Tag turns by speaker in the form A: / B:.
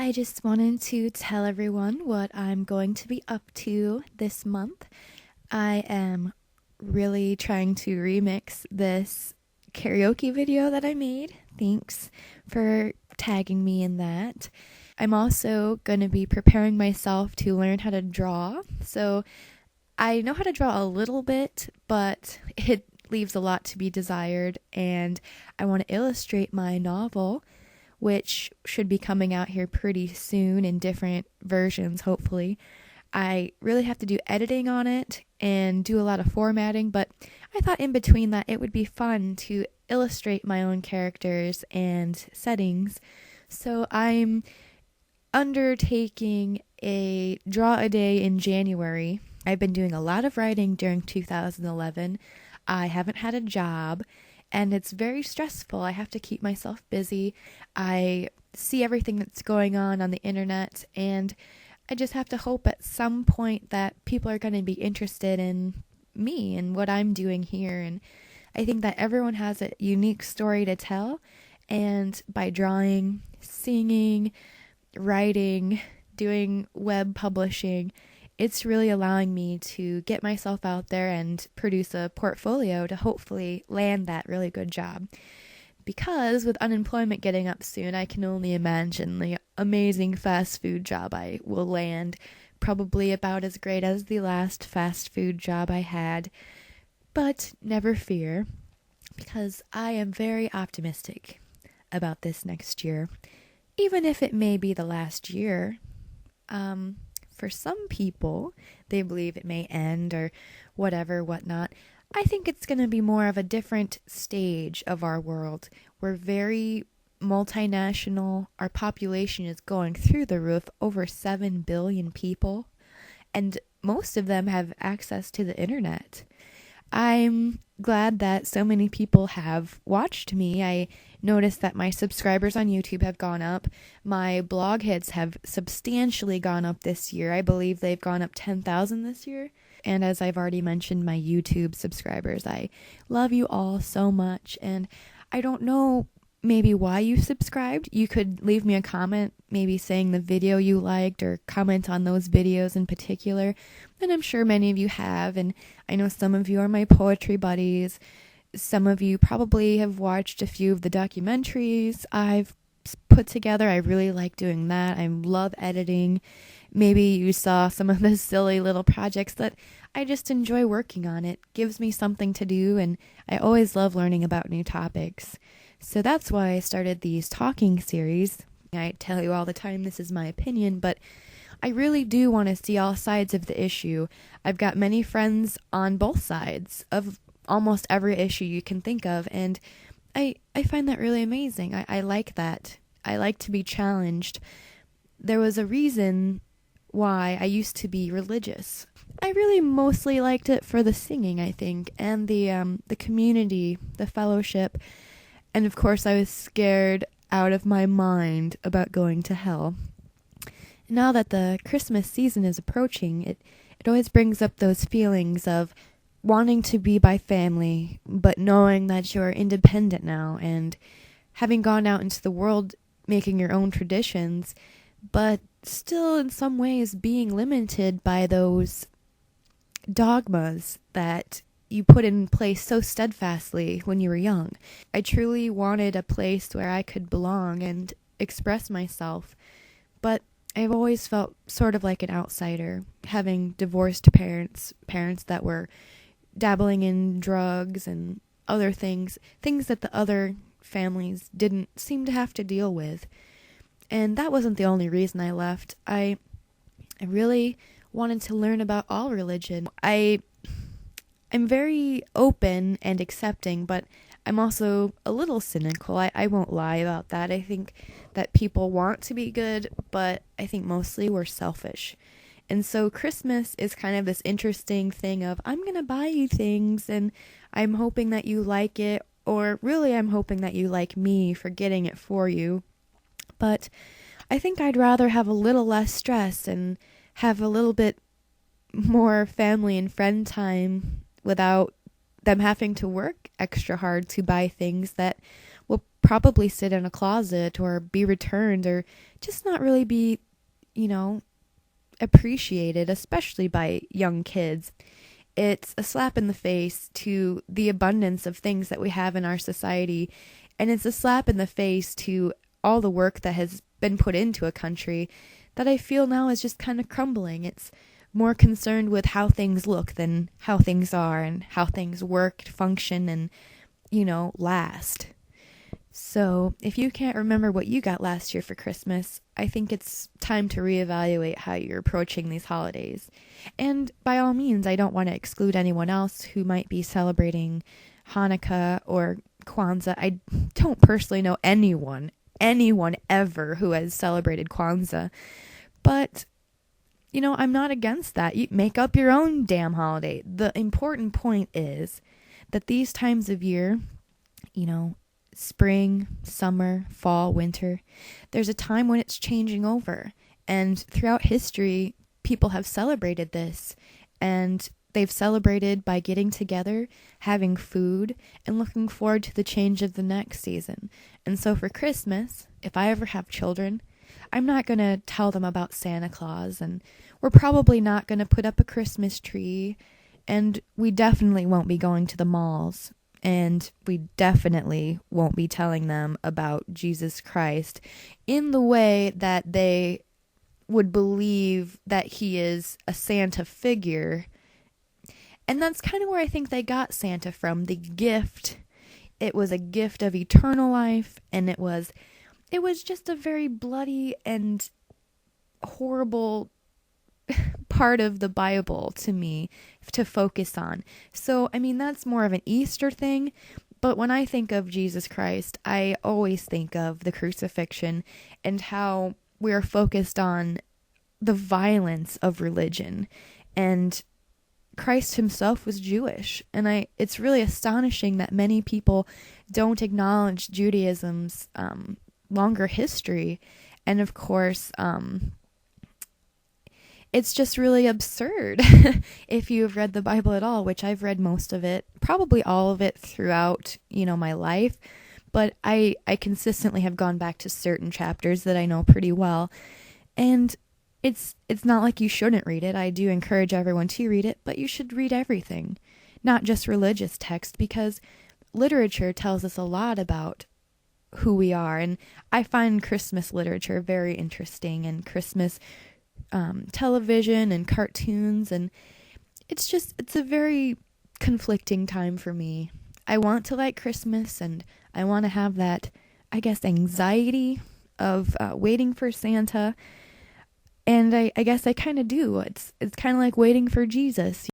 A: I just wanted to tell everyone what I'm going to be up to this month. I am really trying to remix this karaoke video that I made. Thanks for tagging me in that. I'm also going to be preparing myself to learn how to draw. So I know how to draw a little bit, but it leaves a lot to be desired, and I want to illustrate my novel, which should be coming out here pretty soon in different versions, hopefully. I really have to do editing on it and do a lot of formatting, but I thought in between that it would be fun to illustrate my own characters and settings. So I'm undertaking a draw a day in January. I've been doing a lot of writing during 2011. I haven't had a job, and it's very stressful. I have to keep myself busy. I see everything that's going on the internet, and I just have to hope at some point that people are going to be interested in me and what I'm doing here. And I think that everyone has a unique story to tell, and by drawing, singing, writing, doing web publishing, it's really allowing me to get myself out there and produce a portfolio to hopefully land that really good job. Because with unemployment getting up soon, I can only imagine the amazing fast food job I will land, probably about as great as the last fast food job I had. But never fear, because I am very optimistic about this next year, even if it may be the last year. For some people, they believe it may end or whatever, whatnot. I think it's going to be more of a different stage of our world. We're very multinational. Our population is going through the roof, over 7 billion people, and most of them have access to the internet. I'm glad that so many people have watched me. I noticed that my subscribers on YouTube have gone up. My blog hits have substantially gone up this year. I believe they've gone up 10,000 this year. And as I've already mentioned, my YouTube subscribers, I love you all so much. And I don't know maybe why you subscribed. You could leave me a comment, maybe saying the video you liked, or comment on those videos in particular. And I'm sure many of you have, and I know some of you are my poetry buddies. Some of you probably have watched a few of the documentaries I've put together. I really like doing that. I love editing. Maybe you saw some of the silly little projects that I just enjoy working on. It gives me something to do, and I always love learning about new topics. So that's why I started these talking series. I tell you all the time this is my opinion, but I really do want to see all sides of the issue. I've got many friends on both sides of almost every issue you can think of, and I find that really amazing. I like that. I like to be challenged. There was a reason why I used to be religious. I really mostly liked it for the singing, I think, and the community, the fellowship. And of course, I was scared out of my mind about going to hell. Now that the Christmas season is approaching, it always brings up those feelings of wanting to be by family, but knowing that you're independent now and having gone out into the world making your own traditions, but still in some ways being limited by those dogmas that you put in place so steadfastly when you were young. I truly wanted a place where I could belong and express myself, but I've always felt sort of like an outsider, having divorced parents that were dabbling in drugs and other things that the other families didn't seem to have to deal with. And that wasn't the only reason I left. I really wanted to learn about all religion. I'm very open and accepting, but I'm also a little cynical. I won't lie about that. I think that people want to be good, but I think mostly we're selfish. And so Christmas is kind of this interesting thing of, I'm going to buy you things, and I'm hoping that you like it, or really I'm hoping that you like me for getting it for you. But I think I'd rather have a little less stress and have a little bit more family and friend time without them having to work extra hard to buy things that will probably sit in a closet or be returned or just not really be, you know, appreciated, especially by young kids. It's a slap in the face to the abundance of things that we have in our society, and it's a slap in the face to all the work that has been put into a country that I feel now is just kind of crumbling. It's more concerned with how things look than how things are and how things work, function, and, last. So, if you can't remember what you got last year for Christmas, I think it's time to reevaluate how you're approaching these holidays. And by all means, I don't want to exclude anyone else who might be celebrating Hanukkah or Kwanzaa. I don't personally know anyone ever who has celebrated Kwanzaa. But, I'm not against that. You make up your own damn holiday. The important point is that these times of year, spring, summer, fall, winter, there's a time when it's changing over. And throughout history, people have celebrated this. And they've celebrated by getting together, having food, and looking forward to the change of the next season. And so for Christmas, if I ever have children, I'm not going to tell them about Santa Claus, and we're probably not going to put up a Christmas tree, and we definitely won't be going to the malls. And we definitely won't be telling them about Jesus Christ in the way that they would believe that he is a Santa figure. And that's kind of where I think they got Santa from, the gift. It was a gift of eternal life, and it was just a very bloody and horrible part of the Bible to me to focus on. So, that's more of an Easter thing, but when I think of Jesus Christ, I always think of the crucifixion and how we are focused on the violence of religion. And Christ himself was Jewish, and it's really astonishing that many people don't acknowledge Judaism's longer history. And of course, it's just really absurd if you've read the Bible at all, which I've read most of it, probably all of it throughout, my life. But I consistently have gone back to certain chapters that I know pretty well. And it's not like you shouldn't read it. I do encourage everyone to read it, but you should read everything, not just religious text, because literature tells us a lot about who we are. And I find Christmas literature very interesting, and Christmas television and cartoons, and it's a very conflicting time for me. I want to like Christmas, and I want to have that, I guess, anxiety of waiting for Santa, and I guess I kind of do. It's kind of like waiting for Jesus.